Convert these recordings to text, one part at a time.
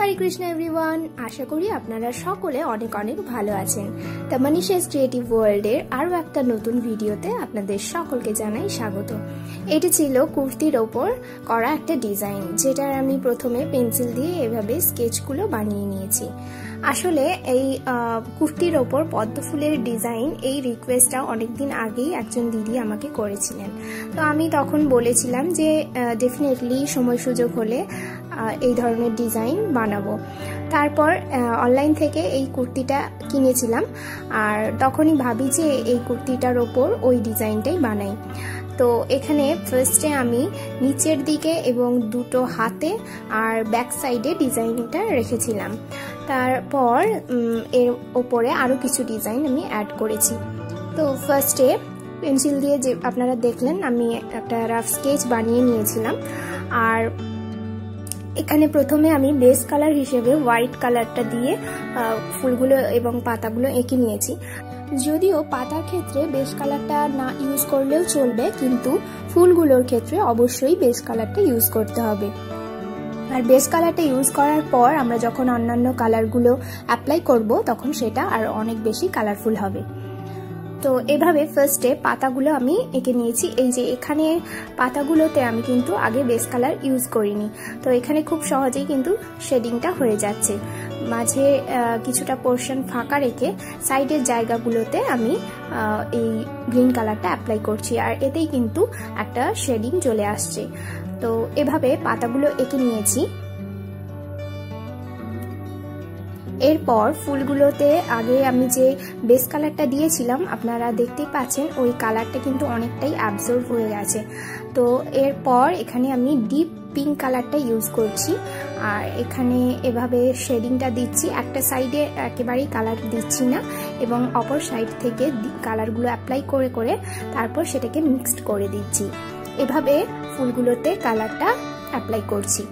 হরে Krishna everyone, আশা করি আপনারা সকলে অনেক অনেক ভালো আছেন। দ্য মানিশাস ক্রিয়েটিভ ওয়ার্ল্ডের আরও একটা নতুন ভিডিওতে আপনাদের সকলকে জানাই স্বাগত। এটি ছিল কুর্তির ওপর করা একটা ডিজাইন, যেটার আমি প্রথমে পেন্সিল দিয়ে এভাবে স্কেচগুলো বানিয়ে নিয়েছি। আসলে এই কুর্তির ওপর পদ্ম ফুলের ডিজাইন, এই রিকোয়েস্টটা অনেকদিন আগেই একজন দিদি আমাকে করেছিলেন। তো আমি তখন বলেছিলাম যে ডেফিনেটলি সময় সুযোগ হলে এই ধরনের ডিজাইন বানাবো। তারপর অনলাইন থেকে এই কুর্তিটা কিনেছিলাম, আর তখনই ভাবি যে এই কুর্তিটার ওপর ওই ডিজাইনটাই বানাই। তো এখানে ফার্স্টে আমি নিচের দিকে এবং দুটো হাতে আর ব্যাক সাইডে ডিজাইনটা রেখেছিলাম। তারপর এর ওপরে আরও কিছু ডিজাইন আমি অ্যাড করেছি। তো ফার্স্টে পেন্সিল দিয়ে যে আপনারা দেখলেন, আমি একটা রাফ স্কেচ বানিয়ে নিয়েছিলাম। আর এখানে প্রথমে আমি বেস কালার হিসেবে হোয়াইট কালারটা দিয়ে ফুলগুলো এবং পাতাগুলো এঁকে নিয়েছি। যদিও পাতার ক্ষেত্রে বেস কালারটা না ইউজ করলেও চলবে, কিন্তু ফুলগুলোর ক্ষেত্রে অবশ্যই বেস কালারটা ইউজ করতে হবে। আর বেস কালারটা ইউজ করার পর আমরা যখন অন্যান্য কালারগুলো অ্যাপ্লাই করব, তখন সেটা আর অনেক বেশি কালারফুল হবে। তো এভাবে ফার্স্টে পাতাগুলো আমি এঁকে নিয়েছি। এই যে এখানে পাতাগুলোতে আমি কিন্তু আগে বেস কালার ইউজ করিনি, তো এখানে খুব সহজেই কিন্তু শেডিংটা হয়ে যাচ্ছে। মাঝে কিছুটা পোর্শন ফাঁকা রেখে সাইডের জায়গাগুলোতে আমি এই গ্রিন কালারটা অ্যাপ্লাই করছি, আর এতেই কিন্তু একটা শেডিং চলে আসছে। তো এভাবে পাতাগুলো এঁকে নিয়েছি। এরপর ফুলগুলোতে আগে আমি যে বেস কালারটা দিয়েছিলাম, আপনারা দেখতেই পাচ্ছেন ওই কালারটা কিন্তু অনেকটাই অ্যাবজর্ব হয়ে গেছে। তো এরপর এখানে আমি ডিপ পিঙ্ক কালারটা ইউজ করছি, আর এখানে এভাবে শেডিংটা দিচ্ছি। একটা সাইডে একেবারেই কালার দিচ্ছি না, এবং অপর সাইড থেকে কালারগুলো অ্যাপ্লাই করে করে তারপর সেটাকে মিক্সড করে দিচ্ছি। এভাবে ফুলগুলোতে কালারটা অ্যাপ্লাই করছি।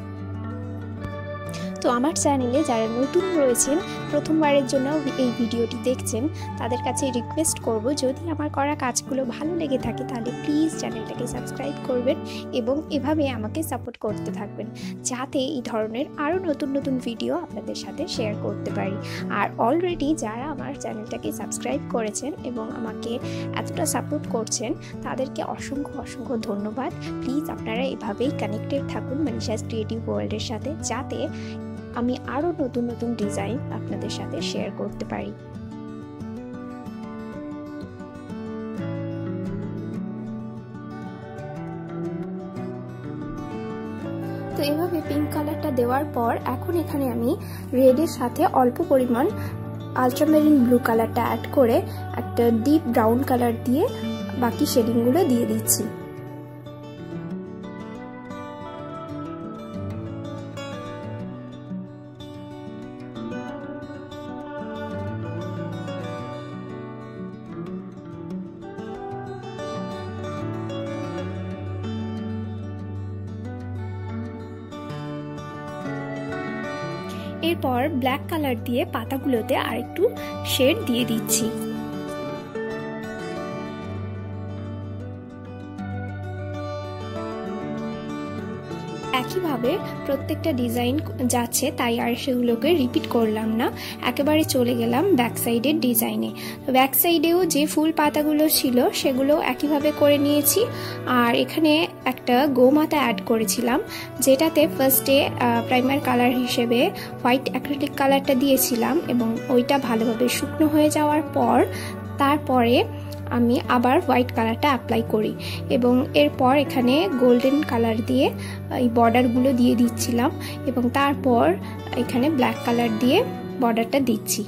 তো আমার চ্যানেলে যারা নতুন রয়েছেন, প্রথমবারের জন্য এই ভিডিওটি দেখছেন, তাদের কাছে রিকোয়েস্ট করব, যদি আমার করা কাজগুলো ভালো লেগে থাকে তাহলে প্লিজ চ্যানেলটাকে সাবস্ক্রাইব করবেন এবং এভাবে আমাকে সাপোর্ট করতে থাকবেন, যাতে এই ধরনের আরও নতুন নতুন ভিডিও আপনাদের সাথে শেয়ার করতে পারি। আর অলরেডি যারা আমার চ্যানেলটাকে সাবস্ক্রাইব করেছেন এবং আমাকে এতটা সাপোর্ট করছেন, তাদেরকে অসংখ্য অসংখ্য ধন্যবাদ। প্লিজ আপনারা এভাবেই কানেক্টেড থাকুন মানিশাস ক্রিয়েটিভ ওয়ার্ল্ডের সাথে, যাতে আমি আরও নতুন নতুন ডিজাইন আপনাদের সাথে শেয়ার করতে পারি। তো এভাবে পিঙ্ক কালারটা দেওয়ার পর এখন এখানে আমি রেডের সাথে অল্প পরিমাণ আলট্রামেরিন ব্লু কালারটা অ্যাড করে একটা ডিপ ব্রাউন কালার দিয়ে বাকি শেডিংগুলো দিয়ে দিচ্ছি। এরপর ব্ল্যাক কালার দিয়ে পাতাগুলোতে আরেকটু শেড দিয়ে দিচ্ছি। একইভাবে প্রত্যেকটা ডিজাইন যাচ্ছে, তাই আর সেগুলোকে রিপিট করলাম না, একেবারে চলে গেলাম ব্যাক সাইডের ডিজাইনে। তো ব্যাক সাইডেও যে ফুল পাতাগুলো ছিল সেগুলো একইভাবে করে নিয়েছি। আর এখানে একটা গোমাতা অ্যাড করেছিলাম, যেটাতে ফার্স্টে প্রাইমার কালার হিসেবে হোয়াইট অ্যাক্রিলিক কালারটা দিয়েছিলাম, এবং ওইটা ভালোভাবে শুকনো হয়ে যাওয়ার পর তারপরে আমি আবার হোয়াইট কালারটা অ্যাপ্লাই করি, এবং এরপর এখানে গোল্ডেন কালার দিয়ে এই বর্ডারগুলো দিয়ে দিচ্ছিলাম, এবং তারপর এখানে ব্ল্যাক কালার দিয়ে বর্ডারটা দিচ্ছি।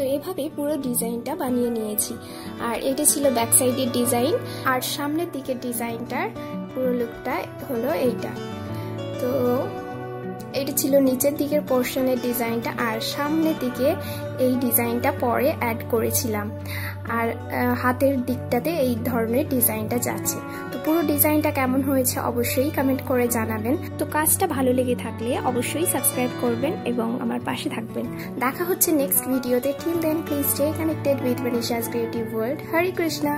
তো এভাবে পুরো ডিজাইনটা বানিয়ে নিয়েছি। আর এটা ছিল ব্যাক সাইডের ডিজাইন, আর সামনের দিকের ডিজাইনটার পুরো লুকটা হলো এইটা। তো এটা ছিল নিচের দিকের পোর্শনের ডিজাইনটা, আর সামনের দিকে এই ডিজাইনটা পরে অ্যাড করেছিলাম, আর হাতের দিকটাতে এই ধরনের ডিজাইনটা যাচ্ছে। তো পুরো ডিজাইনটা কেমন হয়েছে অবশ্যই কমেন্ট করে জানাবেন। তো কাজটা ভালো লেগে থাকলে অবশ্যই সাবস্ক্রাইব করবেন এবং আমার পাশে থাকবেন। দেখা হচ্ছে নেক্সট ভিডিওতে। Till then please stay connected with Manisha's creative world. Hare Krishna.